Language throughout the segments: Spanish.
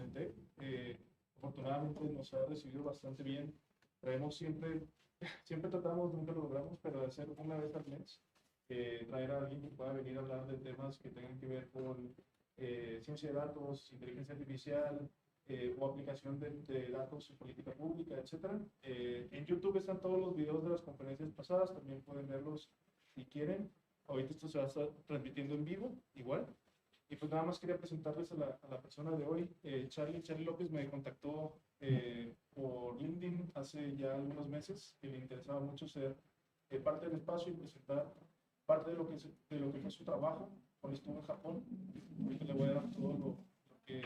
comenté. Afortunadamente nos ha recibido bastante bien. Traemos siempre tratamos, nunca lo logramos, pero de hacer una vez al mes, traer a alguien que pueda venir a hablar de temas que tengan que ver con ciencia de datos, inteligencia artificial, o aplicación de datos en política pública, etcétera. En YouTube están todos los videos de las conferencias pasadas, también pueden verlos si quieren. Ahorita esto se va a estar transmitiendo en vivo, igual. Y pues nada más quería presentarles a la persona de hoy. Charlie López me contactó por LinkedIn hace ya algunos meses, que le interesaba mucho ser parte del espacio y presentar parte de lo que fue su trabajo cuando estuvo en Japón. Ahorita le voy a dar todo lo que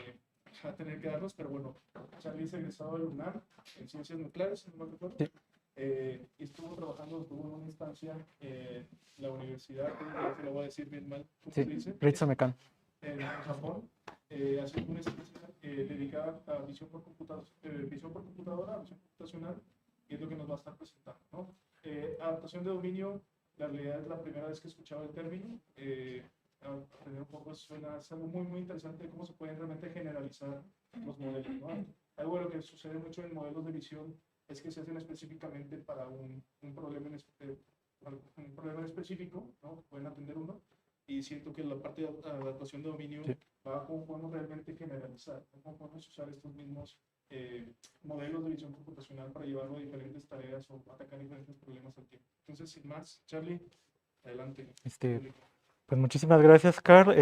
va a tener que darnos, pero bueno, Charlie es egresado del UNAM en ciencias nucleares, si no me recuerdo. Sí. Y estuvo trabajando, estuvo en una instancia en la universidad, se lo voy a decir bien mal, ¿cómo se dice? Ritsumeikan. En Japón, haciendo una instancia dedicada a visión por computadora, visión computacional, y es lo que nos va a estar presentando, ¿no? Adaptación de dominio, la realidad es la primera vez que he escuchado el término. Aprender un poco suena, es algo muy interesante de cómo se pueden realmente generalizar los modelos, ¿no? Algo de lo que sucede mucho en modelos de visión es que se hacen específicamente para un problema en específico, ¿no? Pueden atender uno, y siento que la parte de adaptación de dominio va a cómo podemos realmente generalizar, ¿no? Cómo podemos usar estos mismos modelos de visión computacional para llevarlo a diferentes tareas o atacar diferentes problemas al tiempo. Entonces, sin más, Charlie, adelante. Pues muchísimas gracias, Carl.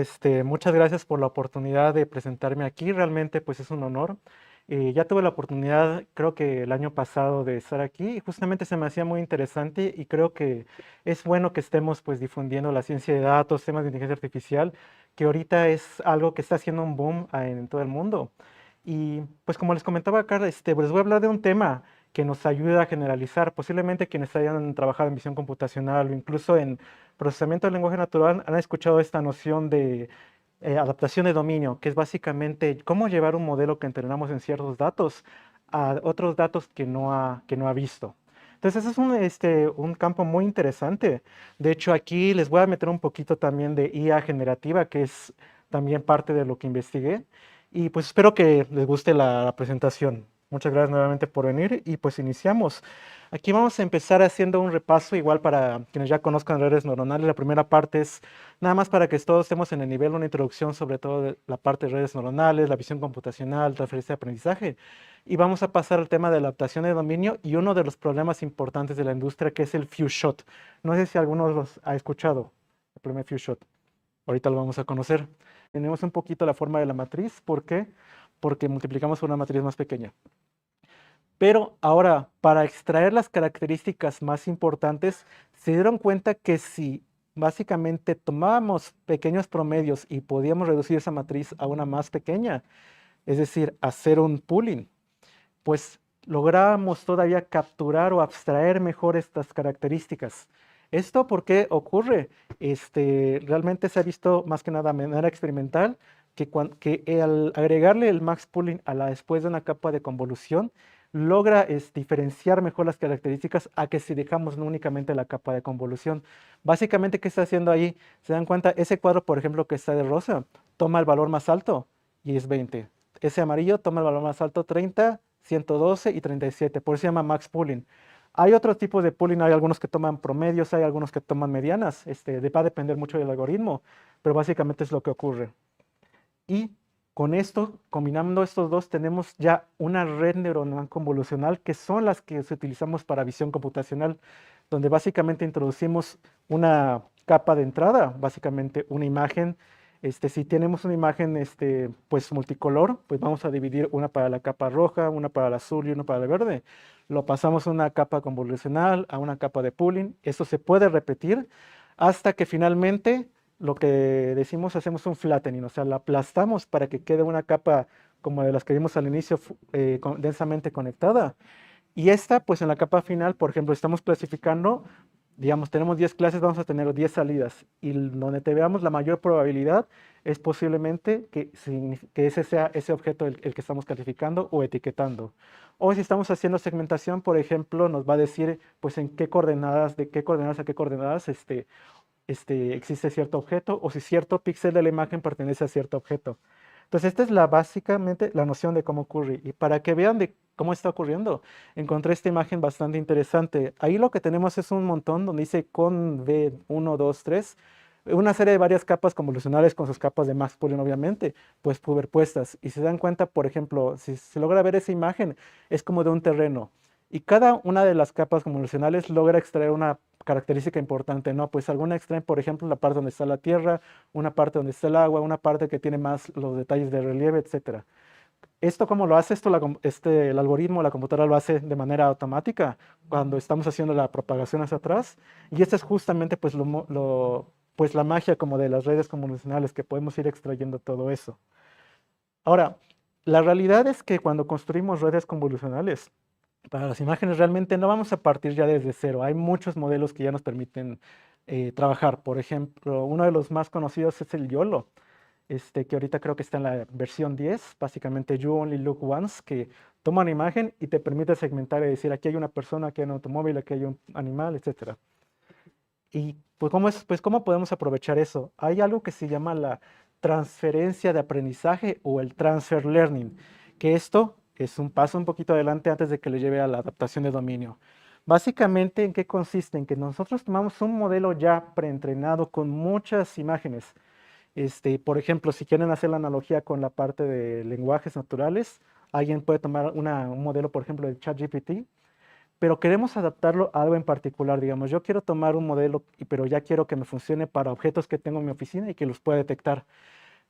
Muchas gracias por la oportunidad de presentarme aquí. Realmente, pues es un honor. Ya tuve la oportunidad, creo que el año pasado, de estar aquí y justamente se me hacía muy interesante y creo que es bueno que estemos pues difundiendo la ciencia de datos, temas de inteligencia artificial, que ahorita es algo que está haciendo un boom en todo el mundo. Y pues como les comentaba, Carl, pues les voy a hablar de un tema que nos ayuda a generalizar. Posiblemente quienes hayan trabajado en visión computacional o incluso en procesamiento del lenguaje natural han escuchado esta noción de adaptación de dominio, que es básicamente cómo llevar un modelo que entrenamos en ciertos datos a otros datos que no ha visto. Entonces, ese es un campo muy interesante. De hecho, aquí les voy a meter un poquito también de IA generativa, que es también parte de lo que investigué. Y pues espero que les guste la presentación. Muchas gracias nuevamente por venir y pues iniciamos. Aquí vamos a empezar haciendo un repaso igual para quienes ya conozcan redes neuronales. La primera parte es nada más para que todos estemos en el nivel, una introducción sobre todo de la parte de redes neuronales, la visión computacional, transferencia de aprendizaje. Y vamos a pasar al tema de la adaptación de dominio y uno de los problemas importantes de la industria, que es el few shot. No sé si alguno los ha escuchado, el problema few shot. Ahorita lo vamos a conocer. Tenemos un poquito la forma de la matriz. ¿Por qué? Porque multiplicamos por una matriz más pequeña. Pero ahora, para extraer las características más importantes, se dieron cuenta que si básicamente tomábamos pequeños promedios y podíamos reducir esa matriz a una más pequeña, es decir, hacer un pooling, pues lográbamos todavía capturar o abstraer mejor estas características. ¿Esto por qué ocurre? Realmente se ha visto más que nada de manera experimental que al agregarle el max pooling después de una capa de convolución, logra diferenciar mejor las características a que si dejamos únicamente la capa de convolución. Básicamente, ¿qué está haciendo ahí? ¿Se dan cuenta? Ese cuadro, por ejemplo, que está de rosa, toma el valor más alto y es 20. Ese amarillo toma el valor más alto, 30, 112 y 37, por eso se llama max pooling. Hay otros tipos de pooling, hay algunos que toman promedios, hay algunos que toman medianas, va a depender mucho del algoritmo, pero básicamente es lo que ocurre. Y con esto, combinando estos dos, tenemos ya una red neuronal convolucional, que son las que utilizamos para visión computacional, donde básicamente introducimos una capa de entrada, básicamente una imagen. Si tenemos una imagen pues multicolor, pues vamos a dividir una para la capa roja, una para el azul y una para el verde. Lo pasamos a una capa convolucional, a una capa de pooling. Esto se puede repetir hasta que finalmente lo que decimos, hacemos un flattening, o sea, la aplastamos para que quede una capa como de las que vimos al inicio, densamente conectada. Y esta, pues en la capa final, por ejemplo, estamos clasificando, digamos, tenemos 10 clases, vamos a tener 10 salidas. Y donde te veamos la mayor probabilidad es posiblemente que ese sea ese objeto el que estamos clasificando o etiquetando. O si estamos haciendo segmentación, por ejemplo, nos va a decir, pues, en qué coordenadas, de qué coordenadas a qué coordenadas, existe cierto objeto o si cierto píxel de la imagen pertenece a cierto objeto. Entonces, esta es básicamente la noción de cómo ocurre. Y para que vean de cómo está ocurriendo, encontré esta imagen bastante interesante. Ahí lo que tenemos es un montón donde dice con V1, 2, 3, una serie de varias capas convolucionales con sus capas de Max Pooling, obviamente, pues puestas. Y si se dan cuenta, por ejemplo, si se logra ver esa imagen, es como de un terreno. Y cada una de las capas convolucionales logra extraer una característica importante, ¿no? Pues alguna extraen, por ejemplo, la parte donde está la Tierra, una parte donde está el agua, una parte que tiene más los detalles de relieve, etcétera. ¿Esto cómo lo hace? El algoritmo, la computadora lo hace de manera automática cuando estamos haciendo la propagación hacia atrás. Y esta es justamente pues, pues la magia como de las redes convolucionales, que podemos ir extrayendo todo eso. Ahora, la realidad es que cuando construimos redes convolucionales, para las imágenes realmente no vamos a partir ya desde cero. Hay muchos modelos que ya nos permiten trabajar. Por ejemplo, uno de los más conocidos es el YOLO, que ahorita creo que está en la versión 10, básicamente You Only Look Once, que toma una imagen y te permite segmentar y decir, aquí hay una persona, aquí hay un automóvil, aquí hay un animal, etcétera. Y pues, ¿cómo podemos aprovechar eso? Hay algo que se llama la transferencia de aprendizaje o el transfer learning, que esto es un paso un poquito adelante antes de que le lleve a la adaptación de dominio. Básicamente, ¿en qué consiste? En que nosotros tomamos un modelo ya preentrenado con muchas imágenes. Por ejemplo, si quieren hacer la analogía con la parte de lenguajes naturales, alguien puede tomar un modelo, por ejemplo, de ChatGPT, pero queremos adaptarlo a algo en particular. Digamos, yo quiero tomar un modelo, pero ya quiero que me funcione para objetos que tengo en mi oficina y que los pueda detectar.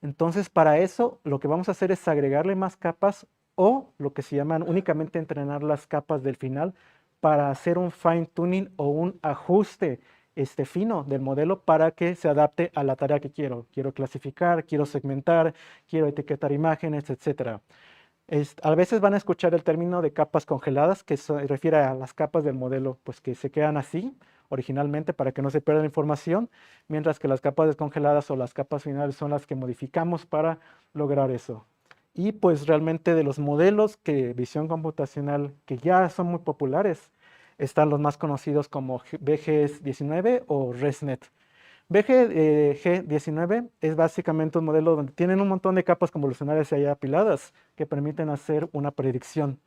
Entonces, para eso, lo que vamos a hacer es agregarle más capas o lo que se llaman únicamente entrenar las capas del final para hacer un fine tuning o un ajuste fino del modelo para que se adapte a la tarea que quiero. Quiero clasificar, quiero segmentar, quiero etiquetar imágenes, etcétera. A veces van a escuchar el término de capas congeladas, que se refiere a las capas del modelo, pues que se quedan así originalmente para que no se pierda la información, mientras que las capas descongeladas o las capas finales son las que modificamos para lograr eso. Y pues realmente de los modelos que visión computacional que ya son muy populares, están los más conocidos como BGS19 o ResNet. BGG19 es básicamente un modelo donde tienen un montón de capas convolucionales ahí apiladas que permiten hacer una predicción.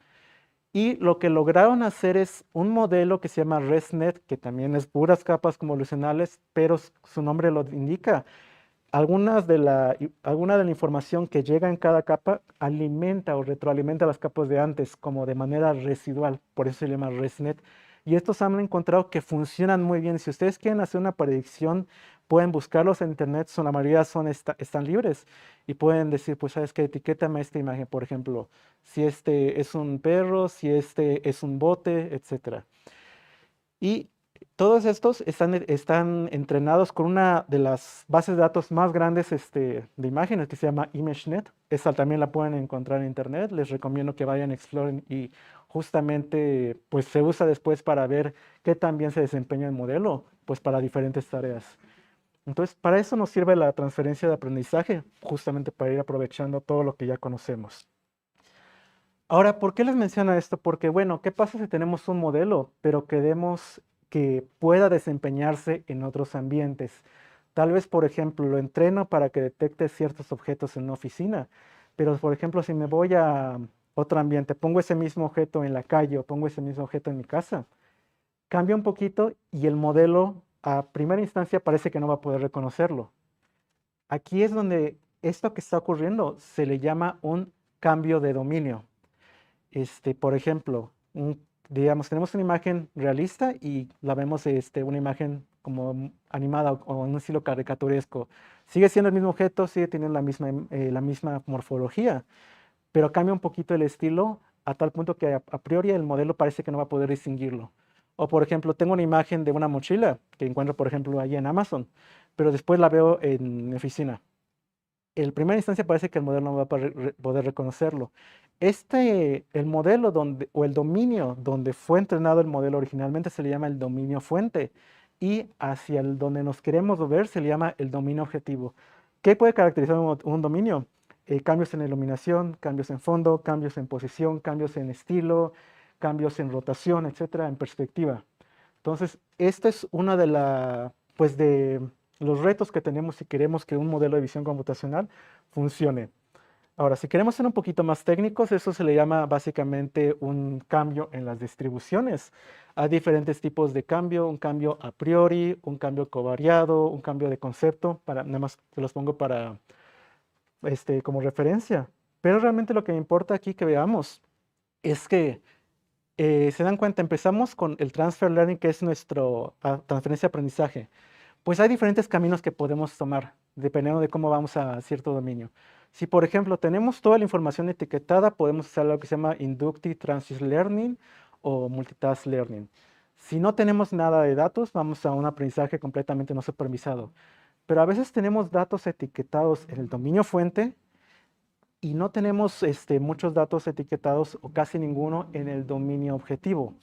Y lo que lograron hacer es un modelo que se llama ResNet, que también es puras capas convolucionales, pero su nombre lo indica. Alguna de la información que llega en cada capa alimenta o retroalimenta las capas de antes como de manera residual, por eso se llama ResNet. Y estos han encontrado que funcionan muy bien. Si ustedes quieren hacer una predicción, pueden buscarlos en internet, la mayoría están libres y pueden decir, pues sabes qué, etiquétame esta imagen, por ejemplo, si este es un perro, si este es un bote, etcétera. Y todos estos están entrenados con una de las bases de datos más grandes de imágenes que se llama ImageNet. Esa también la pueden encontrar en internet. Les recomiendo que vayan, exploren y justamente pues se usa después para ver qué tan bien se desempeña el modelo, pues para diferentes tareas. Entonces, para eso nos sirve la transferencia de aprendizaje, justamente para ir aprovechando todo lo que ya conocemos. Ahora, ¿por qué les menciono esto? Porque, bueno, ¿qué pasa si tenemos un modelo, pero queremos que pueda desempeñarse en otros ambientes? Tal vez, por ejemplo, lo entreno para que detecte ciertos objetos en una oficina, pero, por ejemplo, si me voy a otro ambiente, pongo ese mismo objeto en la calle o pongo ese mismo objeto en mi casa, cambia un poquito y el modelo a primera instancia parece que no va a poder reconocerlo. Aquí es donde esto que está ocurriendo se le llama un cambio de dominio. Por ejemplo, digamos, tenemos una imagen realista y la vemos, una imagen como animada o en un estilo caricaturesco. Sigue siendo el mismo objeto, sigue teniendo la misma morfología, pero cambia un poquito el estilo a tal punto que a priori el modelo parece que no va a poder distinguirlo. O por ejemplo, tengo una imagen de una mochila que encuentro, por ejemplo, ahí en Amazon, pero después la veo en mi oficina. En primera instancia parece que el modelo no va a poder reconocerlo. El modelo o el dominio donde fue entrenado el modelo originalmente se le llama el dominio fuente y hacia donde nos queremos mover se le llama el dominio objetivo. ¿Qué puede caracterizar un dominio? Cambios en iluminación, cambios en fondo, cambios en posición, cambios en estilo, cambios en rotación, etcétera, en perspectiva. Entonces, esta es una pues de los retos que tenemos si queremos que un modelo de visión computacional funcione. Ahora, si queremos ser un poquito más técnicos, eso se le llama básicamente un cambio en las distribuciones. Hay diferentes tipos de cambio, un cambio a priori, un cambio covariado, un cambio de concepto, nada más se los pongo para, como referencia. Pero realmente lo que me importa aquí que veamos es que se dan cuenta, empezamos con el transfer learning, que es nuestro transferencia de aprendizaje. Pues hay diferentes caminos que podemos tomar, dependiendo de cómo vamos a cierto dominio. Si, por ejemplo, tenemos toda la información etiquetada, podemos usar lo que se llama Inductive Transient Learning o Multitask Learning. Si no tenemos nada de datos, vamos a un aprendizaje completamente no supervisado. Pero a veces tenemos datos etiquetados en el dominio fuente y no tenemos muchos datos etiquetados o casi ninguno en el dominio objetivo.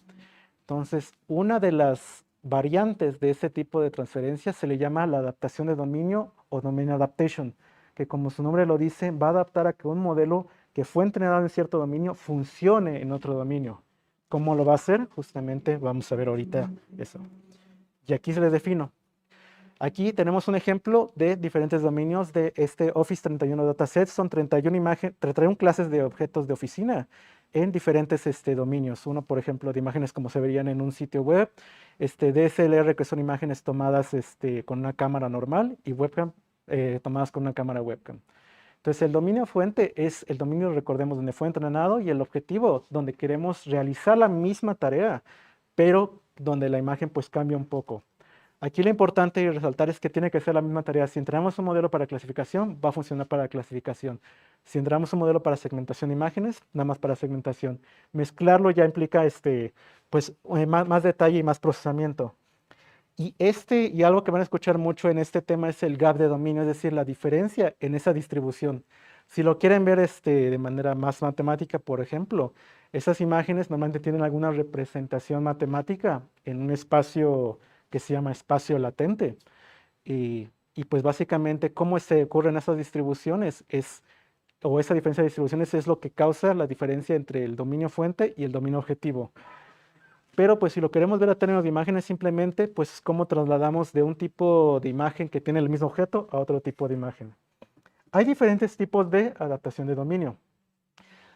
Entonces, una de las variantes de ese tipo de transferencia se le llama la adaptación de dominio o domain adaptation, que como su nombre lo dice, va a adaptar a que un modelo que fue entrenado en cierto dominio funcione en otro dominio. ¿Cómo lo va a hacer? Justamente vamos a ver ahorita eso. Y aquí se les defino. Aquí tenemos un ejemplo de diferentes dominios de este Office 31 dataset. Son 31 clases de objetos de oficina en diferentes dominios. Uno, por ejemplo, de imágenes como se verían en un sitio web, DSLR, que son imágenes tomadas con una cámara normal, y webcam tomadas con una cámara webcam. Entonces, el dominio fuente es el dominio, recordemos, donde fue entrenado, y el objetivo, donde queremos realizar la misma tarea, pero donde la imagen pues cambia un poco. Aquí lo importante resaltar es que tiene que ser la misma tarea. Si entrenamos un modelo para clasificación, va a funcionar para clasificación. Si entrenamos un modelo para segmentación de imágenes, nada más para segmentación. Mezclarlo ya implica pues, más detalle y más procesamiento. Y algo que van a escuchar mucho en este tema es el gap de dominio, es decir, la diferencia en esa distribución. Si lo quieren ver de manera más matemática, por ejemplo, esas imágenes normalmente tienen alguna representación matemática en un espacio que se llama espacio latente. Y pues básicamente cómo se ocurren esas distribuciones o esa diferencia de distribuciones es lo que causa la diferencia entre el dominio fuente y el dominio objetivo. Pero pues si lo queremos ver a términos de imágenes, simplemente pues cómo trasladamos de un tipo de imagen que tiene el mismo objeto a otro tipo de imagen. Hay diferentes tipos de adaptación de dominio.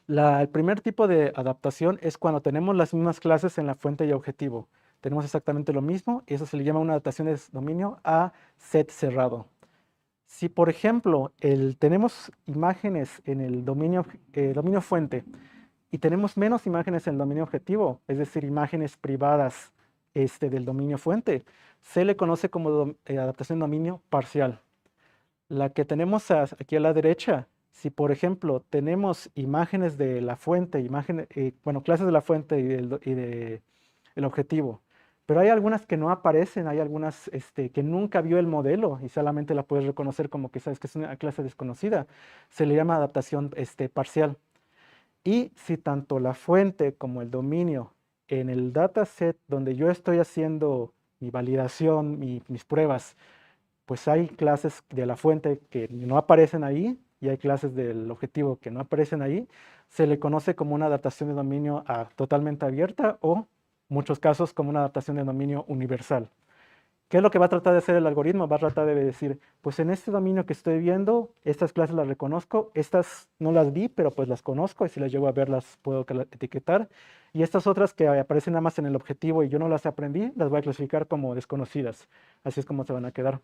El primer tipo de adaptación es cuando tenemos las mismas clases en la fuente y objetivo. Tenemos exactamente lo mismo y eso se le llama una adaptación de dominio a set cerrado. Si, por ejemplo, tenemos imágenes en el dominio fuente y tenemos menos imágenes en el dominio objetivo, es decir, imágenes privadas del dominio fuente, se le conoce como adaptación de dominio parcial. La que tenemos aquí a la derecha, si por ejemplo tenemos imágenes de la fuente, clases de la fuente y del objetivo, pero hay algunas que no aparecen, hay algunas que nunca vio el modelo y solamente la puedes reconocer como que sabes que es una clase desconocida, se le llama adaptación parcial. Y si tanto la fuente como el dominio en el dataset donde yo estoy haciendo mi validación, mis pruebas, pues hay clases de la fuente que no aparecen ahí y hay clases del objetivo que no aparecen ahí, se le conoce como una adaptación de dominio totalmente abierta o, en muchos casos, como una adaptación de dominio universal. ¿Qué es lo que va a tratar de hacer el algoritmo? Va a tratar de decir, pues en este dominio que estoy viendo, estas clases las reconozco, estas no las vi, pero pues las conozco y si las llego a ver las puedo etiquetar. Y estas otras que aparecen nada más en el objetivo y yo no las aprendí, las voy a clasificar como desconocidas. Así es como se van a quedar.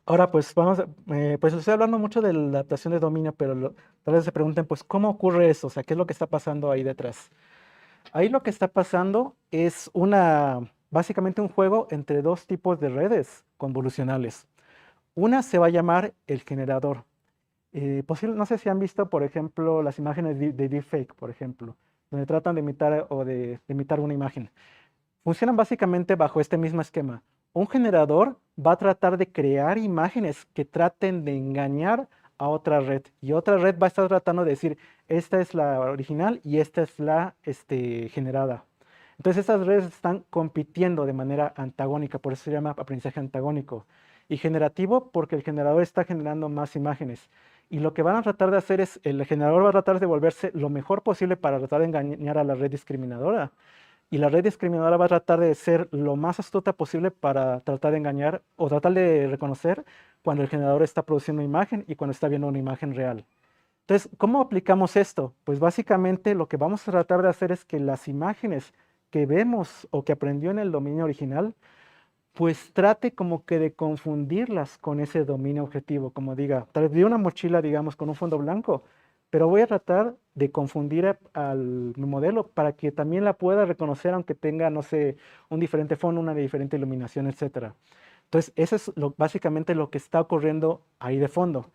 Ahora, pues pues estoy hablando mucho de la adaptación de dominio, pero tal vez se pregunten, pues, ¿cómo ocurre eso? O sea, ¿qué es lo que está pasando ahí detrás? Ahí lo que está pasando es básicamente un juego entre dos tipos de redes convolucionales. Una se va a llamar el generador. No sé si han visto, por ejemplo, las imágenes de deepfake, por ejemplo, donde tratan de imitar o de imitar una imagen. Funcionan básicamente bajo este mismo esquema. Un generador va a tratar de crear imágenes que traten de engañar a otra red. Y otra red va a estar tratando de decir, esta es la original y esta es la generada. Entonces estas redes están compitiendo de manera antagónica, por eso se llama aprendizaje antagónico. Y generativo porque el generador está generando más imágenes. Y lo que van a tratar de hacer es, el generador va a tratar de volverse lo mejor posible para tratar de engañar a la red discriminadora. Y la red discriminadora va a tratar de ser lo más astuta posible para tratar de engañar o tratar de reconocer cuando el generador está produciendo una imagen y cuando está viendo una imagen real. Entonces, ¿cómo aplicamos esto? Pues básicamente lo que vamos a tratar de hacer es que las imágenes que vemos o que aprendió en el dominio original, pues trate como que de confundirlas con ese dominio objetivo, como diga, tal vez vi una mochila, digamos, con un fondo blanco, pero voy a tratar de confundir al modelo para que también la pueda reconocer aunque tenga, no sé, un diferente fondo, una diferente iluminación, etcétera. Entonces, eso es básicamente lo que está ocurriendo ahí de fondo.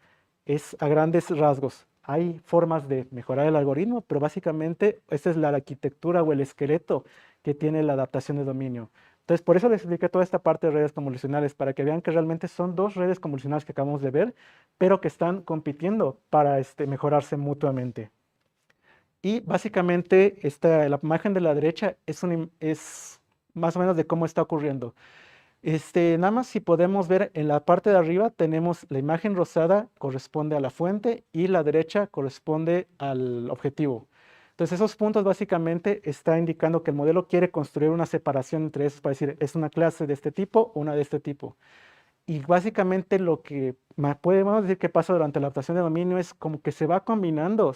Es a grandes rasgos. Hay formas de mejorar el algoritmo, pero básicamente esa es la arquitectura o el esqueleto que tiene la adaptación de dominio. Entonces, por eso les expliqué toda esta parte de redes convolucionales, para que vean que realmente son dos redes convolucionales que acabamos de ver, pero que están compitiendo para mejorarse mutuamente. Y básicamente la imagen de la derecha es más o menos de cómo está ocurriendo. Nada más si podemos ver en la parte de arriba tenemos la imagen rosada corresponde a la fuente y la derecha corresponde al objetivo. Entonces esos puntos básicamente está indicando que el modelo quiere construir una separación entre esos para decir es una clase de este tipo o una de este tipo. Y básicamente lo que podemos decir que pasa durante la adaptación de dominio es como que se va combinando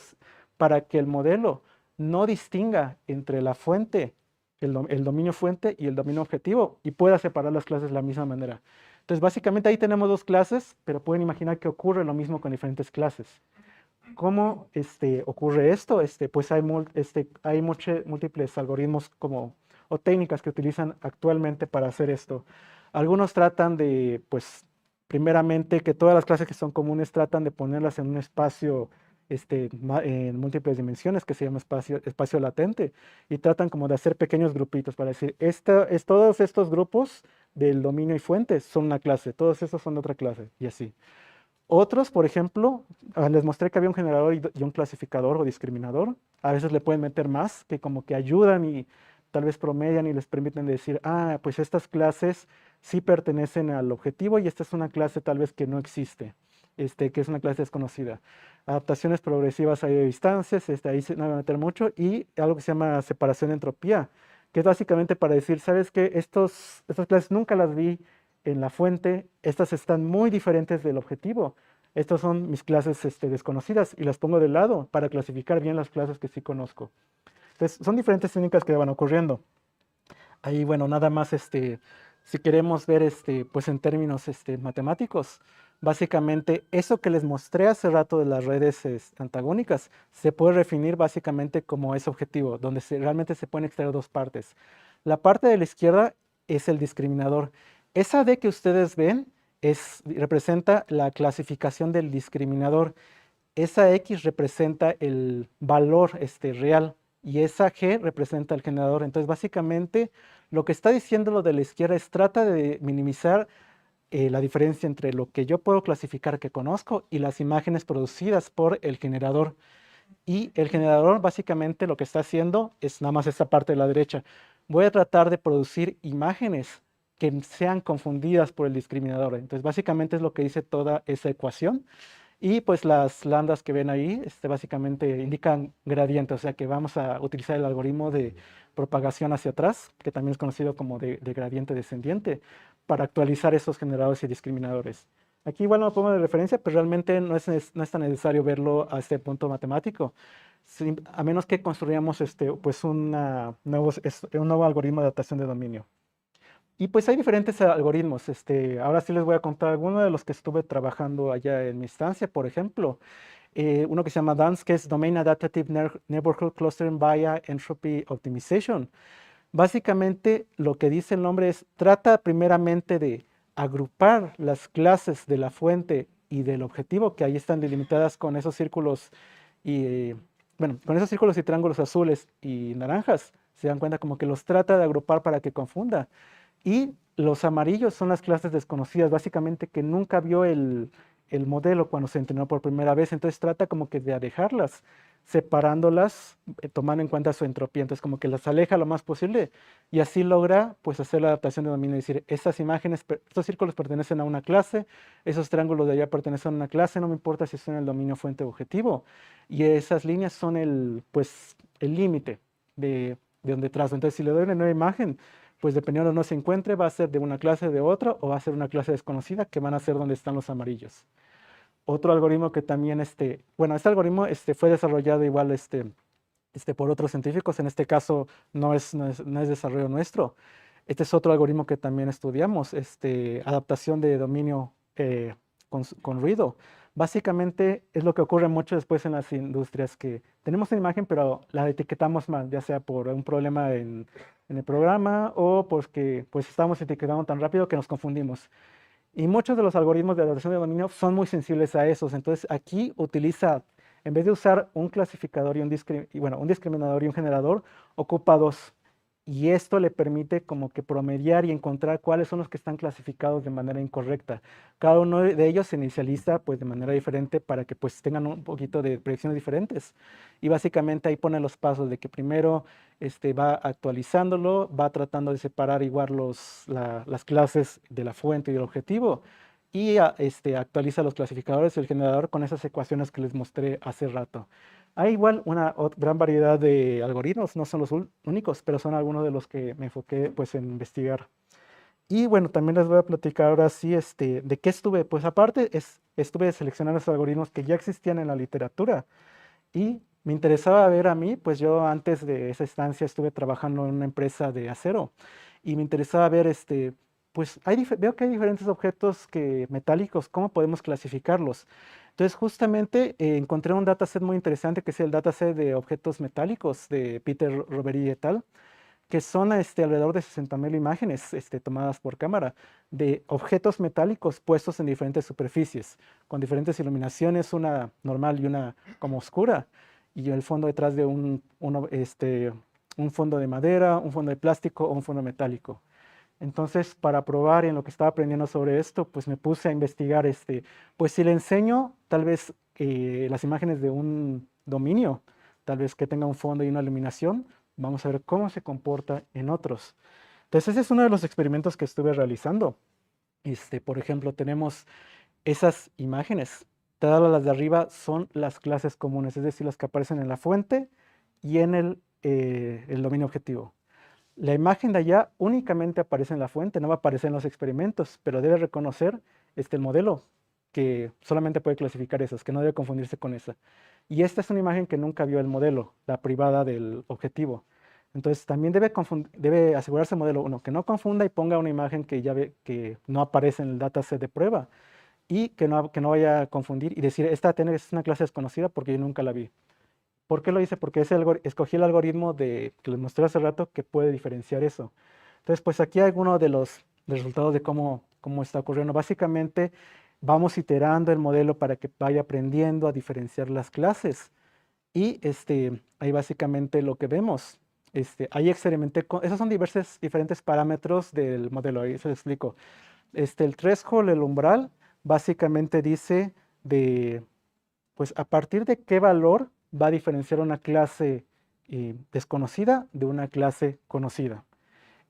para que el modelo no distinga entre la fuente, el dominio fuente y el dominio objetivo y pueda separar las clases de la misma manera. Entonces básicamente ahí tenemos dos clases, pero pueden imaginar que ocurre lo mismo con diferentes clases. ¿Cómo ocurre esto? Pues hay múltiples algoritmos o técnicas que utilizan actualmente para hacer esto. Algunos tratan de, pues, primeramente, que todas las clases que son comunes tratan de ponerlas en un espacio en múltiples dimensiones que se llama espacio latente y tratan como de hacer pequeños grupitos para decir, todos estos grupos del dominio y fuentes son una clase, todos estos son de otra clase y así. Otros, por ejemplo, les mostré que había un generador y un clasificador o discriminador. A veces le pueden meter más, que como que ayudan y tal vez promedian y les permiten decir, ah, pues estas clases sí pertenecen al objetivo y esta es una clase tal vez que no existe, que es una clase desconocida. Adaptaciones progresivas hay de distancias, ahí no voy a meter mucho, y algo que se llama separación de entropía, que es básicamente para decir, ¿sabes qué? Estas clases nunca las vi en la fuente, estas están muy diferentes del objetivo. Estas son mis clases desconocidas y las pongo de lado para clasificar bien las clases que sí conozco. Entonces, son diferentes técnicas que van ocurriendo. Ahí, bueno, nada más, si queremos ver, pues en términos matemáticos, básicamente eso que les mostré hace rato de las redes antagónicas se puede definir básicamente como ese objetivo, donde realmente se pueden extraer dos partes. La parte de la izquierda es el discriminador. Esa D que ustedes ven representa la clasificación del discriminador. Esa X representa el valor real y esa G representa el generador. Entonces, básicamente, lo que está diciendo lo de la izquierda es trata de minimizar la diferencia entre lo que yo puedo clasificar que conozco y las imágenes producidas por el generador. Y el generador básicamente lo que está haciendo es nada más esta parte de la derecha. Voy a tratar de producir imágenes que sean confundidas por el discriminador. Entonces, básicamente es lo que dice toda esa ecuación. Y pues las lambdas que ven ahí básicamente indican gradiente, o sea que vamos a utilizar el algoritmo de propagación hacia atrás, que también es conocido como de gradiente descendiente, para actualizar esos generadores y discriminadores. Aquí igual no lo pongo de referencia, pero realmente no es tan necesario verlo a este punto matemático, a menos que construyamos pues un nuevo algoritmo de adaptación de dominio. Y pues hay diferentes algoritmos. Ahora sí les voy a contar algunos de los que estuve trabajando allá en mi instancia. Por ejemplo, uno que se llama DANCE, que es Domain Adaptative Neighborhood Clustering via Entropy Optimization. Básicamente lo que dice el nombre es, trata primeramente de agrupar las clases de la fuente y del objetivo, que ahí están delimitadas con esos círculos y, bueno, con esos círculos y triángulos azules y naranjas. Se dan cuenta como que los trata de agrupar para que confunda. Y los amarillos son las clases desconocidas, básicamente que nunca vio el modelo cuando se entrenó por primera vez, entonces trata como que de alejarlas, separándolas, tomando en cuenta su entropía, entonces como que las aleja lo más posible y así logra pues hacer la adaptación de dominio, es decir, estas imágenes, estos círculos pertenecen a una clase, esos triángulos de allá pertenecen a una clase, no me importa si son el dominio fuente o objetivo, y esas líneas son pues, el límite de donde trazo, entonces si le doy una nueva imagen, pues dependiendo de dónde se encuentre, va a ser de una clase de otra o va a ser una clase desconocida que van a ser donde están los amarillos. otro algoritmo que también, bueno, este algoritmo fue desarrollado igual por otros científicos, en este caso no es desarrollo nuestro. Este es otro algoritmo que también estudiamos, adaptación de dominio con ruido. Básicamente es lo que ocurre mucho después en las industrias, que tenemos una imagen pero la etiquetamos mal, ya sea por un problema en el programa o porque pues estamos etiquetando tan rápido que nos confundimos. Y muchos de los algoritmos de adaptación de dominio son muy sensibles a esos. Entonces aquí utiliza, en vez de usar un clasificador bueno, un discriminador y un generador, ocupa dos. Y esto le permite como que promediar y encontrar cuáles son los que están clasificados de manera incorrecta. Cada uno de ellos se inicializa pues de manera diferente para que pues tengan un poquito de predicciones diferentes. Y básicamente ahí pone los pasos de que primero va actualizándolo, va tratando de separar igual las clases de la fuente y del objetivo y actualiza los clasificadores y el generador con esas ecuaciones que les mostré hace rato. Hay igual una gran variedad de algoritmos, no son los únicos, pero son algunos de los que me enfoqué pues en investigar. Y bueno, también les voy a platicar ahora sí de qué estuve. Pues aparte estuve seleccionando esos algoritmos que ya existían en la literatura y me interesaba ver a mí, pues yo antes de esa estancia estuve trabajando en una empresa de acero y me interesaba ver, pues veo que hay diferentes objetos metálicos, ¿cómo podemos clasificarlos? Entonces justamente encontré un dataset muy interesante que es el dataset de objetos metálicos de Peter Robery et al., que son alrededor de 60.000 imágenes tomadas por cámara de objetos metálicos puestos en diferentes superficies, con diferentes iluminaciones, una normal y una como oscura, y el fondo detrás de un fondo de madera, un fondo de plástico o un fondo metálico. Entonces, para probar en lo que estaba aprendiendo sobre esto, pues me puse a investigar, pues si le enseño tal vez las imágenes de un dominio, tal vez que tenga un fondo y una iluminación, vamos a ver cómo se comporta en otros. Entonces, ese es uno de los experimentos que estuve realizando. Por ejemplo, tenemos esas imágenes. Todas las de arriba son las clases comunes, es decir, las que aparecen en la fuente y en el dominio objetivo. La imagen de allá únicamente aparece en la fuente, no va a aparecer en los experimentos, pero debe reconocer el modelo que solamente puede clasificar esas, que no debe confundirse con esa. Y esta es una imagen que nunca vio el modelo, la privada del objetivo. Entonces también debe asegurarse el modelo, uno, que no confunda y ponga una imagen que ya ve que no aparece en el dataset de prueba y que no vaya a confundir y decir, esta es una clase desconocida porque yo nunca la vi. ¿Por qué lo hice? Porque escogí el algoritmo que les mostré hace rato que puede diferenciar eso. Entonces, pues aquí hay algunos de los resultados de cómo está ocurriendo. Básicamente, vamos iterando el modelo para que vaya aprendiendo a diferenciar las clases. Y ahí básicamente lo que vemos. Ahí experimenté esos son diferentes parámetros del modelo, ahí se lo explico. El threshold, el umbral, básicamente dice pues a partir de qué valor va a diferenciar una clase desconocida de una clase conocida.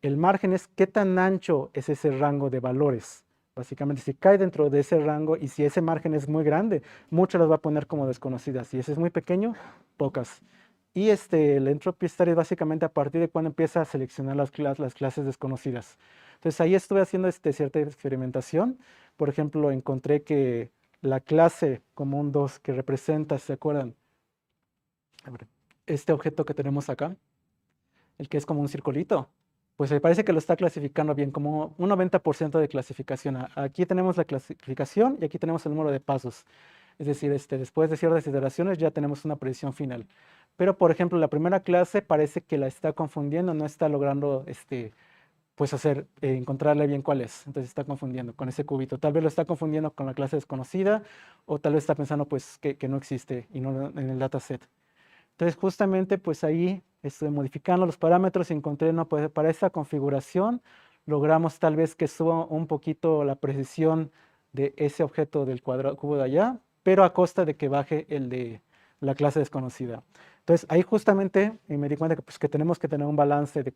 El margen es qué tan ancho es ese rango de valores. Básicamente, si cae dentro de ese rango y si ese margen es muy grande, muchas las va a poner como desconocidas. Si ese es muy pequeño, pocas. Y el entropy study es básicamente a partir de cuando empieza a seleccionar las clases desconocidas. Entonces ahí estuve haciendo cierta experimentación. Por ejemplo, encontré que la clase común 2 que representa, ¿se acuerdan? A ver, este objeto que tenemos acá, el que es como un circulito, pues me parece que lo está clasificando bien, como un 90% de clasificación. Aquí tenemos la clasificación y aquí tenemos el número de pasos. Es decir, después de ciertas iteraciones ya tenemos una predicción final. Pero, por ejemplo, la primera clase parece que la está confundiendo, no está logrando pues encontrarle bien cuál es. Entonces está confundiendo con ese cubito. Tal vez lo está confundiendo con la clase desconocida o tal vez está pensando pues que no existe y no en el dataset. Entonces justamente pues ahí estoy modificando los parámetros y encontré, no, pues para esta configuración logramos tal vez que suba un poquito la precisión de ese objeto del cubo de allá, pero a costa de que baje el de la clase desconocida. Entonces ahí justamente me di cuenta que, pues, que tenemos que tener un balance de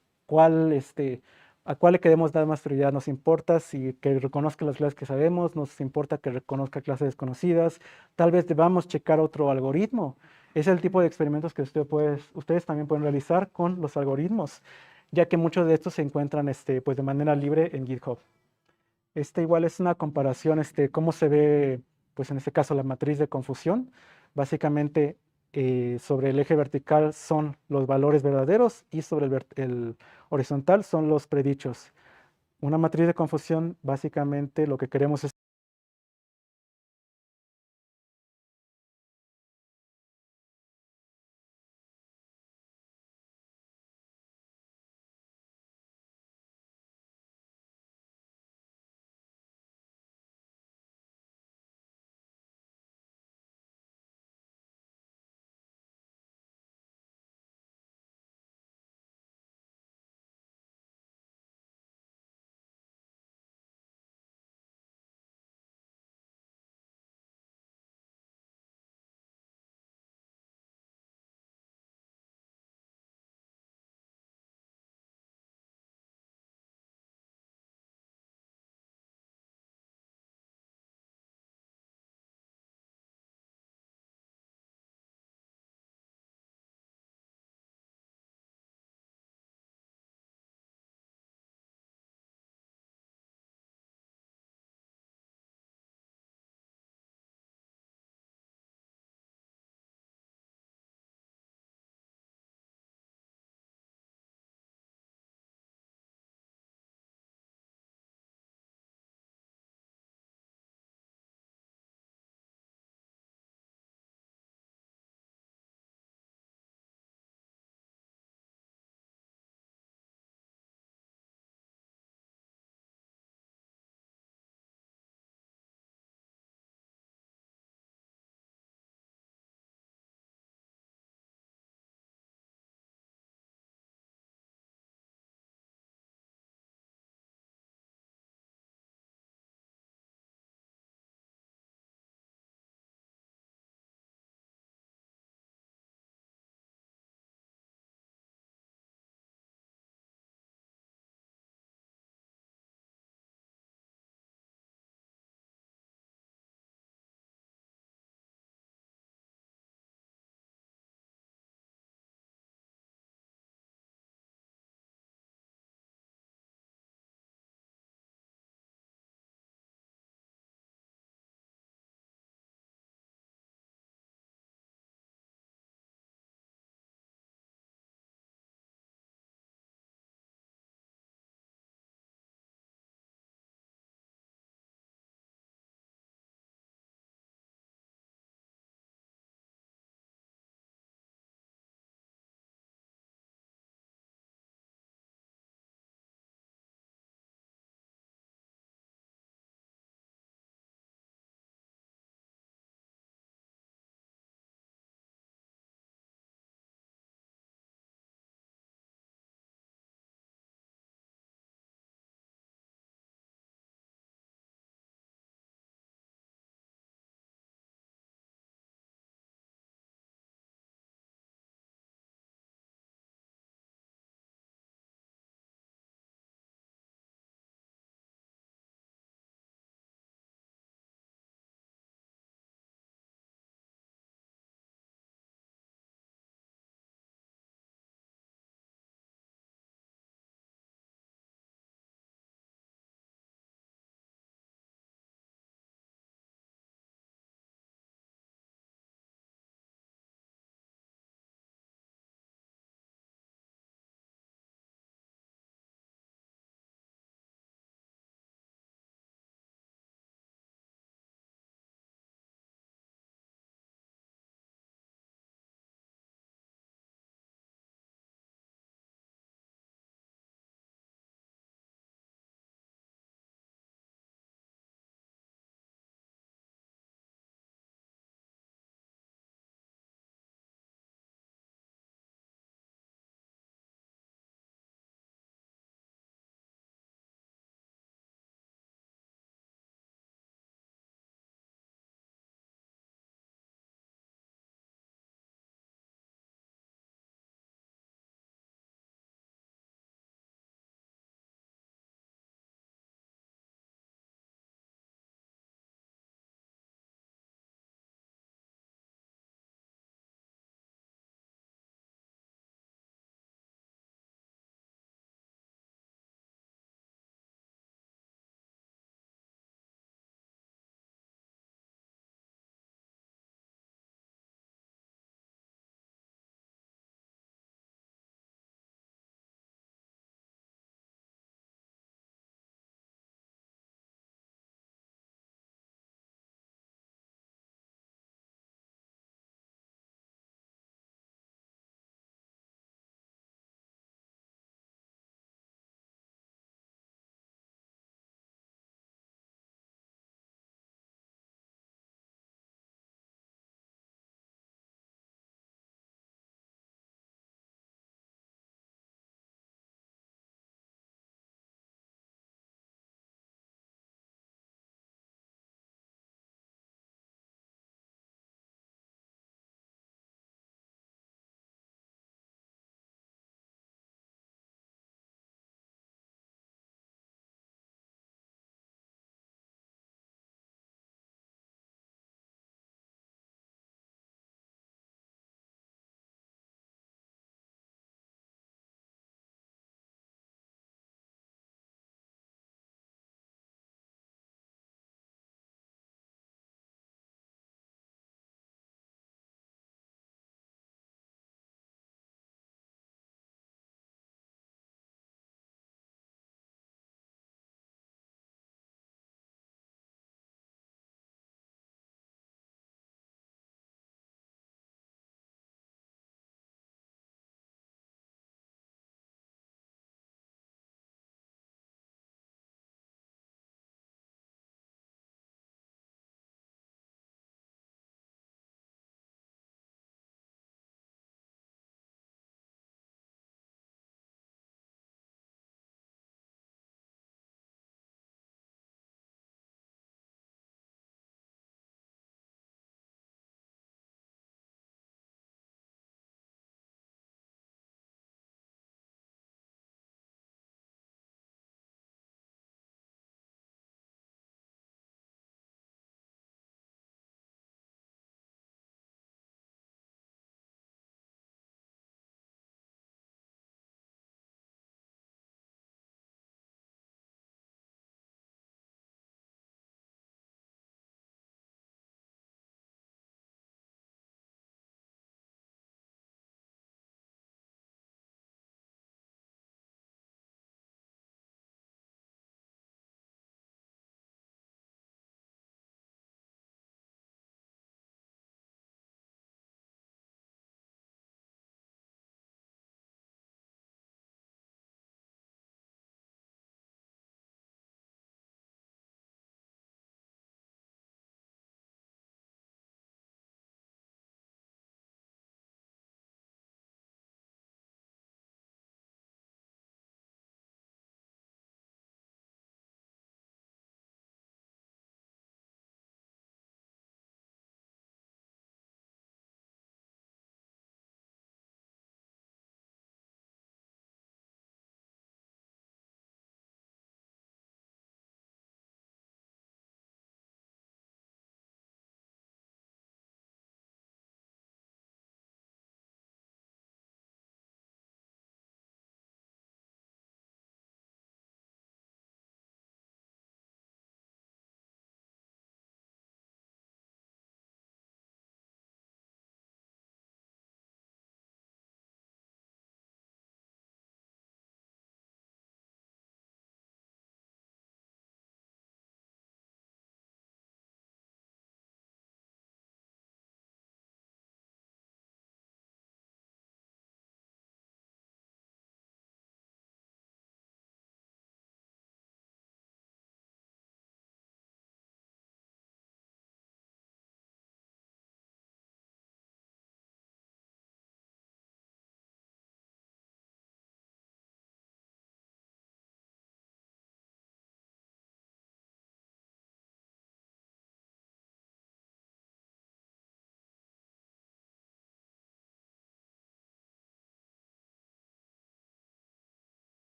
a cuál le queremos dar más prioridad. Nos importa si que reconozca las clases que sabemos, nos importa que reconozca clases desconocidas, tal vez debamos checar otro algoritmo. Es el tipo de experimentos que ustedes también pueden realizar con los algoritmos, ya que muchos de estos se encuentran pues de manera libre en GitHub. Igual es una comparación, cómo se ve pues en este caso la matriz de confusión. Básicamente sobre el eje vertical son los valores verdaderos y sobre el horizontal son los predichos. Una matriz de confusión, básicamente lo que queremos es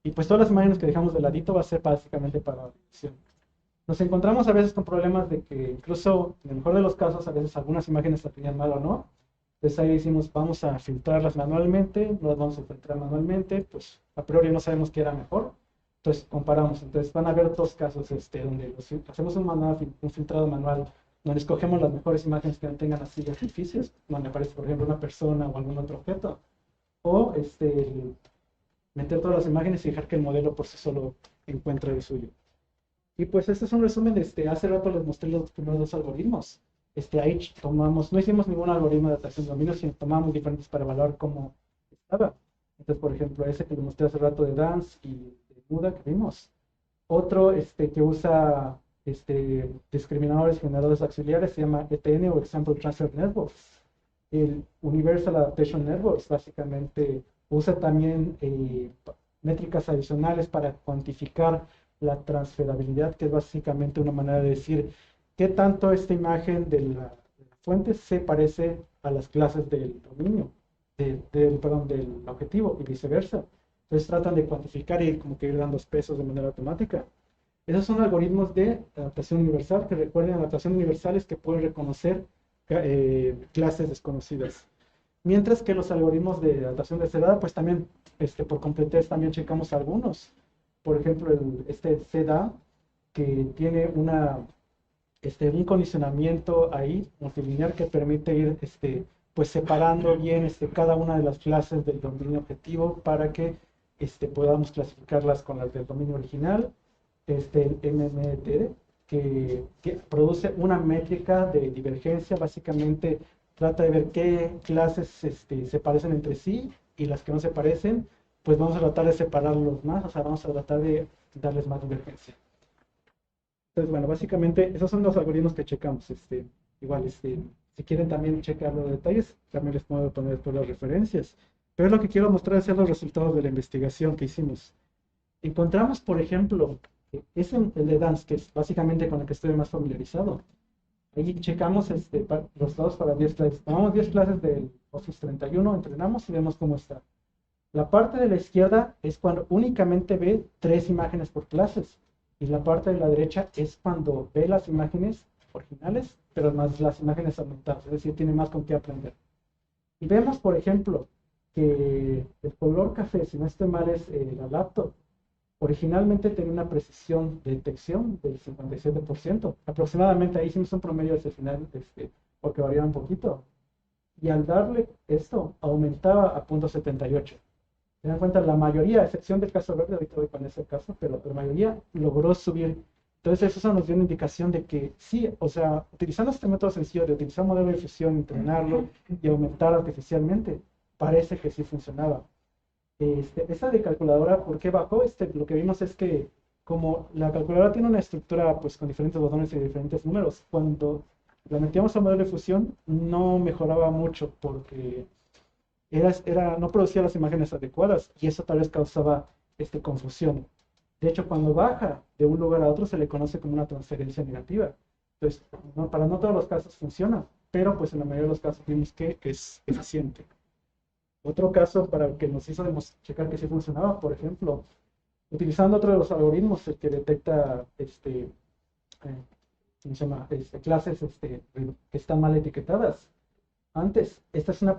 Y pues todas las imágenes que dejamos de ladito va a ser básicamente para la edición. Nos encontramos a veces con problemas de que incluso, en el mejor de los casos, a veces algunas imágenes la tenían mal o no. Entonces ahí decimos, vamos a filtrarlas manualmente, no las vamos a filtrar manualmente, pues a priori no sabemos qué era mejor. Entonces comparamos. Entonces van a haber dos casos donde hacemos un filtrado manual, donde escogemos las mejores imágenes que no tengan así artificios, donde aparece por ejemplo una persona o algún otro objeto. O meter todas las imágenes y dejar que el modelo por sí solo encuentre el suyo. Y pues este es un resumen, hace rato les mostré los primeros dos algoritmos. Ahí no hicimos ningún algoritmo de adaptación de dominio, sino tomamos diferentes para evaluar cómo estaba. Entonces, por ejemplo, ese que les mostré hace rato de Dance y de Muda que vimos. Otro que usa discriminadores generadores auxiliares se llama ETN o Example Transfer Networks. El Universal Adaptation Networks básicamente usa también métricas adicionales para cuantificar la transferabilidad, que es básicamente una manera de decir qué tanto esta imagen de la fuente se parece a las clases del dominio, perdón, del objetivo y viceversa. Entonces tratan de cuantificar y como que ir dando pesos de manera automática. Esos son algoritmos de adaptación universal, que recuerden, adaptación universal es que pueden reconocer clases desconocidas. Mientras que los algoritmos de adaptación desterrada, pues también, por completez, también checamos algunos. Por ejemplo, CDA, que tiene un condicionamiento ahí, multilineal, que permite ir pues separando bien cada una de las clases del dominio objetivo para que podamos clasificarlas con las del dominio original. El MMT, que produce una métrica de divergencia, básicamente trata de ver qué clases se parecen entre sí y las que no se parecen, pues vamos a tratar de separarlos más, o sea, vamos a tratar de darles más divergencia. Entonces, bueno, básicamente esos son los algoritmos que checamos. Igual, si quieren también checar los detalles, también les puedo poner todas las referencias. Pero lo que quiero mostrar es los resultados de la investigación que hicimos. Encontramos, por ejemplo, es el de Dance, que es básicamente con el que estoy más familiarizado. Ahí checamos los datos para 10 clases. Tomamos 10 clases del Office 31, entrenamos y vemos cómo está. La parte de la izquierda es cuando únicamente ve 3 imágenes por clases. Y la parte de la derecha es cuando ve las imágenes originales, pero más las imágenes aumentadas, es decir, tiene más con qué aprender. Y vemos, por ejemplo, que el color café, si no estoy mal, es la laptop. Originalmente tenía una precisión de detección del 57%. Aproximadamente ahí hicimos un promedio hacia el final, porque variaba un poquito. Y al darle esto, aumentaba a 0.78. Se dan cuenta, la mayoría, a excepción del caso verde, ahorita voy con ese caso, pero la mayoría logró subir. Entonces eso nos dio una indicación de que sí, o sea, utilizando este método sencillo de utilizar un modelo de difusión, entrenarlo y aumentar artificialmente, parece que sí funcionaba. Esta de calculadora, ¿por qué bajó? Lo que vimos es que como la calculadora tiene una estructura pues con diferentes botones y diferentes números, cuando la metíamos al modelo de fusión no mejoraba mucho porque no producía las imágenes adecuadas y eso tal vez causaba confusión. De hecho, cuando baja de un lugar a otro se le conoce como una transferencia negativa. Entonces, para no todos los casos funciona, pero pues en la mayoría de los casos vimos que es eficiente. Otro caso para que nos hizo checar que sí funcionaba, por ejemplo, utilizando otro de los algoritmos, el que detecta ¿cómo se llama? Clases que están mal etiquetadas. Antes, esta es una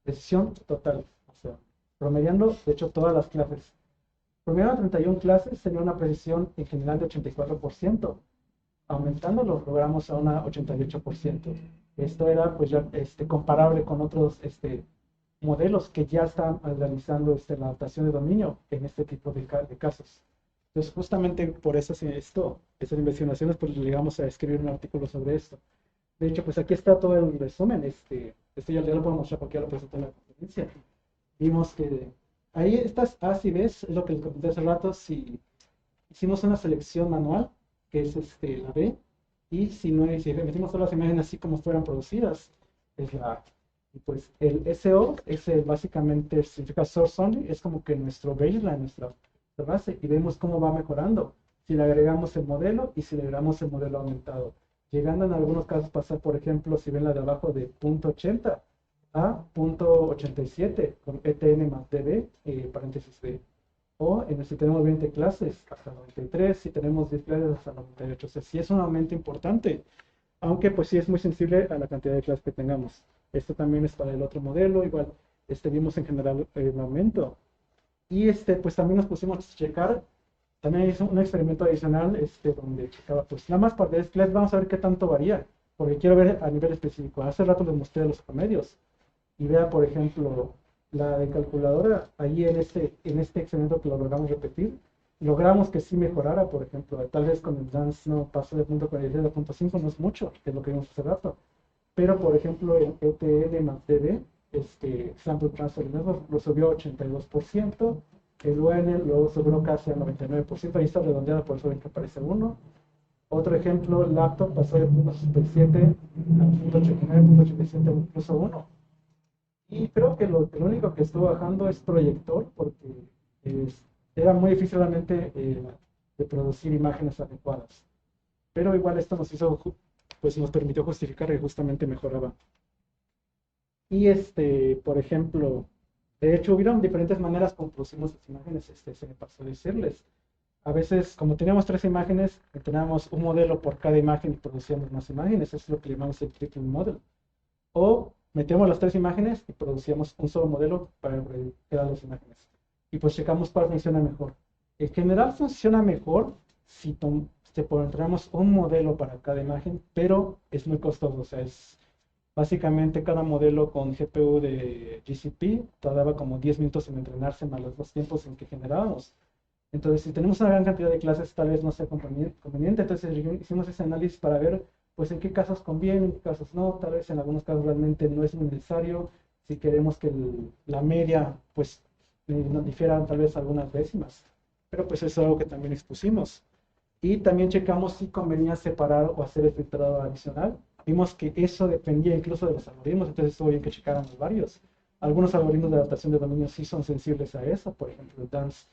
precisión total, o sea, promediando, de hecho, todas las clases. Promediando 31 clases tenía una precisión en general de 84%. Aumentándolo, logramos a una 88%. Esto era pues ya comparable con otros modelos que ya están realizando la adaptación de dominio en este tipo de casos. Entonces, justamente por esas investigaciones, pues llegamos a escribir un artículo sobre esto. De hecho, pues aquí está todo el resumen. Esto ya lo podemos mostrar porque ya lo presenté en la conferencia. Vimos que ahí estas A y B es lo que les comenté hace rato. Si hicimos una selección manual, que es la B, y si metimos todas las imágenes así como fueran producidas, es la A. Y pues el SO básicamente significa source only, es como que nuestro baseline, nuestra base, y vemos cómo va mejorando si le agregamos el modelo y si le agregamos el modelo aumentado. Llegando en algunos casos pasar, por ejemplo, si ven la de abajo de 0.80 a 0.87 con ETN más DB, paréntesis B. O si tenemos 20 clases, hasta 93, si tenemos 10 clases, hasta 98. O sea, sí es un aumento importante, aunque pues sí es muy sensible a la cantidad de clases que tengamos. Esto también es para el otro modelo, igual vimos en general un aumento. Y pues también nos pusimos a checar, también hizo un experimento adicional donde checaba, pues nada más para 10 clases, vamos a ver qué tanto varía, porque quiero ver a nivel específico. Hace rato les mostré los promedios, y vea, por ejemplo, la de calculadora, ahí en este experimento que lo logramos repetir, logramos que sí mejorara, por ejemplo, tal vez con el DANS no pasó de punto 46 a punto 5, no es mucho, que es lo que vimos hace rato, pero por ejemplo en ETL más DB, Sample Transfer Network lo subió a 82%, el UN lo subió casi al 99%, ahí está redondeado, por eso ven que aparece 1. Otro ejemplo, laptop pasó de punto 67 a punto 89, punto 87, incluso 1. Y creo que lo único que estuvo bajando es proyector, porque era muy difícil realmente de producir imágenes adecuadas. Pero igual esto pues nos permitió justificar que justamente mejoraba. Y por ejemplo, de hecho hubieron diferentes maneras como producimos las imágenes, se me pasó decirles. A veces, como teníamos 3 imágenes, teníamos un modelo por cada imagen y producíamos más imágenes, eso es lo que llamamos el tripling model. O metíamos las 3 imágenes y producíamos un solo modelo para crear las imágenes. Y pues checamos cuál funciona mejor. En general funciona mejor si ponemos un modelo para cada imagen, pero es muy costoso. O sea, básicamente cada modelo con GPU de GCP tardaba como 10 minutos en entrenarse más los 2 tiempos en que generábamos. Entonces, si tenemos una gran cantidad de clases, tal vez no sea conveniente. Entonces, hicimos ese análisis para ver pues en qué casos conviene, en qué casos no, tal vez en algunos casos realmente no es necesario, si queremos que la media pues nos difiera tal vez algunas décimas, pero pues eso es algo que también expusimos. Y también checamos si convenía separar o hacer el filtrado adicional. Vimos que eso dependía incluso de los algoritmos, entonces estuvo bien que checáramos varios. Algunos algoritmos de adaptación de dominio sí son sensibles a eso, por ejemplo el DANS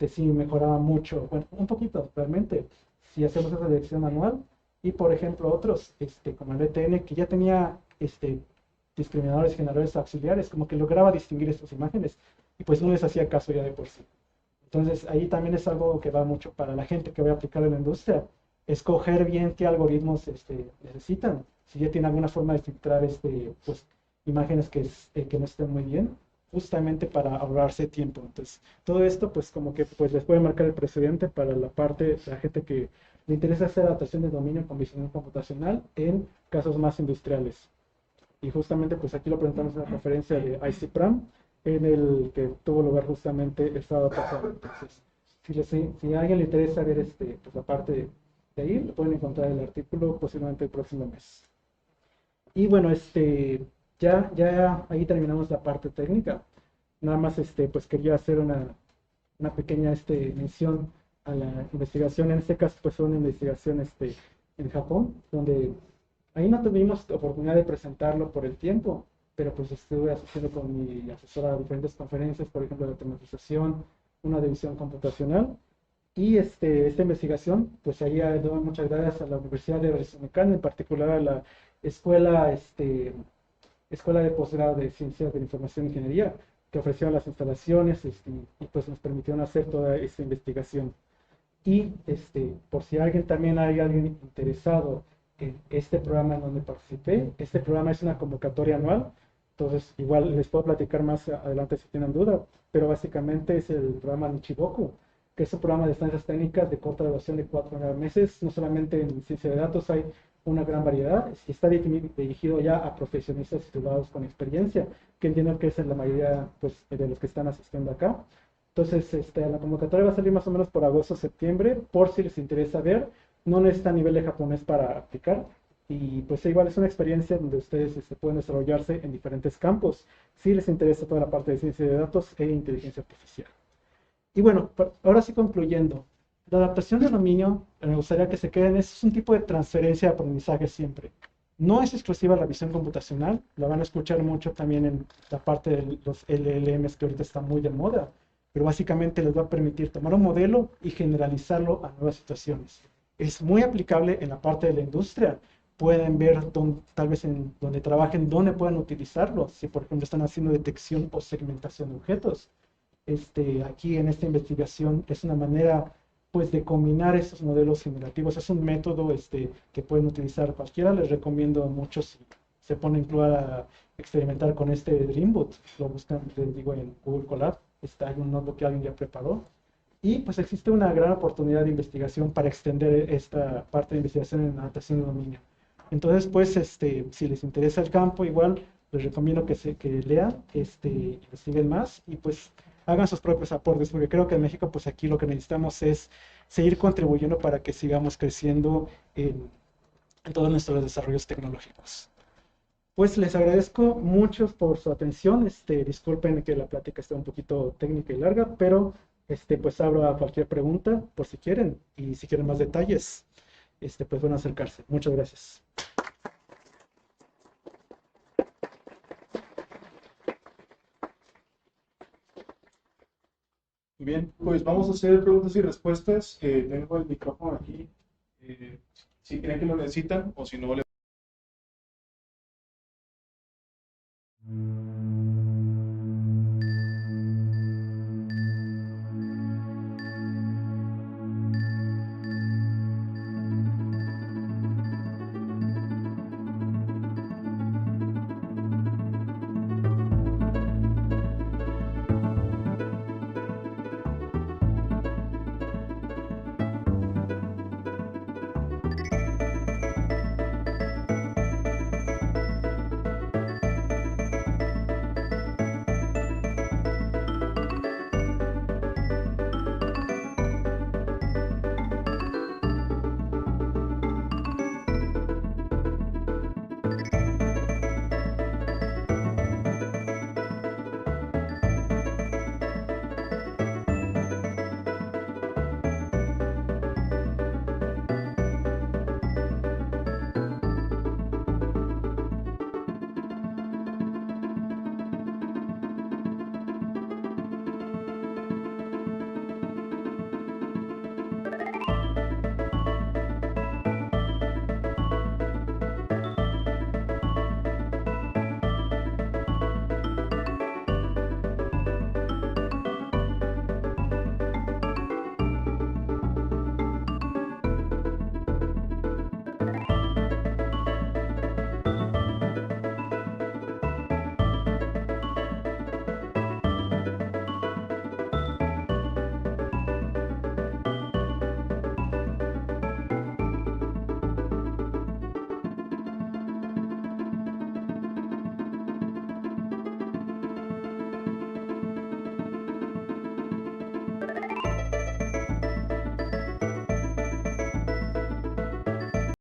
sí mejoraba mucho, bueno, un poquito realmente, si hacemos esa dirección manual. Y por ejemplo otros, como el ETN, que ya tenía discriminadores y generadores auxiliares, como que lograba distinguir estas imágenes, y pues no les hacía caso ya de por sí. Entonces ahí también es algo que va mucho para la gente que va a aplicar en la industria, escoger bien qué algoritmos necesitan. Si ya tiene alguna forma de filtrar pues, imágenes que no estén muy bien, justamente para ahorrarse tiempo. Entonces, todo esto pues como que pues les puede marcar el precedente para la gente que le interesa hacer adaptación de dominio con visión computacional en casos más industriales. Y justamente pues aquí lo presentamos en la conferencia de ICPRAM, en el que tuvo lugar justamente el sábado pasado. Entonces, si a alguien le interesa ver pues la parte de ahí, lo pueden encontrar el artículo posiblemente el próximo mes. Y bueno, ya ahí terminamos la parte técnica. Nada más pues quería hacer una pequeña mención a la investigación. En este caso pues fue una investigación en Japón, donde ahí no tuvimos oportunidad de presentarlo por el tiempo, pero pues estuve asistiendo con mi asesora a diferentes conferencias, por ejemplo de automatización, una de visión computacional. Y esta investigación, pues ahí doy muchas gracias a la Universidad de Arizona, en particular a la Escuela de Posgrado de Ciencias de la Información e Ingeniería, que ofrecieron las instalaciones y pues nos permitieron hacer toda esta investigación. Y por si también hay alguien interesado en este programa en donde participé, este programa es una convocatoria anual, entonces igual les puedo platicar más adelante si tienen duda, pero básicamente es el programa Nichiboku, que es un programa de estancias técnicas de corta duración de 4 a 9 meses, no solamente en ciencia de datos hay una gran variedad, y está dirigido ya a profesionistas titulados con experiencia, que entiendo que es la mayoría pues, de los que están asistiendo acá. Entonces, la convocatoria va a salir más o menos por agosto o septiembre, por si les interesa ver. No necesita nivel de japonés para aplicar. Y pues igual es una experiencia donde ustedes pueden desarrollarse en diferentes campos, si les interesa toda la parte de ciencia de datos e inteligencia artificial. Y bueno, ahora sí concluyendo, la adaptación de dominio, me gustaría que se queden, es un tipo de transferencia de aprendizaje siempre. No es exclusiva la visión computacional, lo van a escuchar mucho también en la parte de los LLMs que ahorita están muy de moda, pero básicamente les va a permitir tomar un modelo y generalizarlo a nuevas situaciones. Es muy aplicable en la parte de la industria. Pueden ver tal vez en donde trabajen, dónde pueden utilizarlo, si por ejemplo están haciendo detección o segmentación de objetos. aquí en esta investigación es una manera pues de combinar estos modelos generativos. Es un método que pueden utilizar cualquiera. Les recomiendo mucho si se ponen incluso a experimentar con este Dreamboot. Lo buscan, les digo, en Google Colab. Hay un notebook que alguien ya preparó. Y pues existe una gran oportunidad de investigación para extender esta parte de investigación en adaptación de dominio. Entonces, pues, si les interesa el campo, igual les recomiendo que lean, investiguen más y pues hagan sus propios aportes, porque creo que en México, pues aquí lo que necesitamos es seguir contribuyendo para que sigamos creciendo en todos nuestros desarrollos tecnológicos. Pues les agradezco mucho por su atención. Disculpen que la plática esté un poquito técnica y larga, pero pues abro a cualquier pregunta por si quieren y si quieren más detalles, pues van a acercarse. Muchas gracias. Muy bien, pues vamos a hacer preguntas y respuestas. Tengo el micrófono aquí. Si creen que lo necesitan o si no,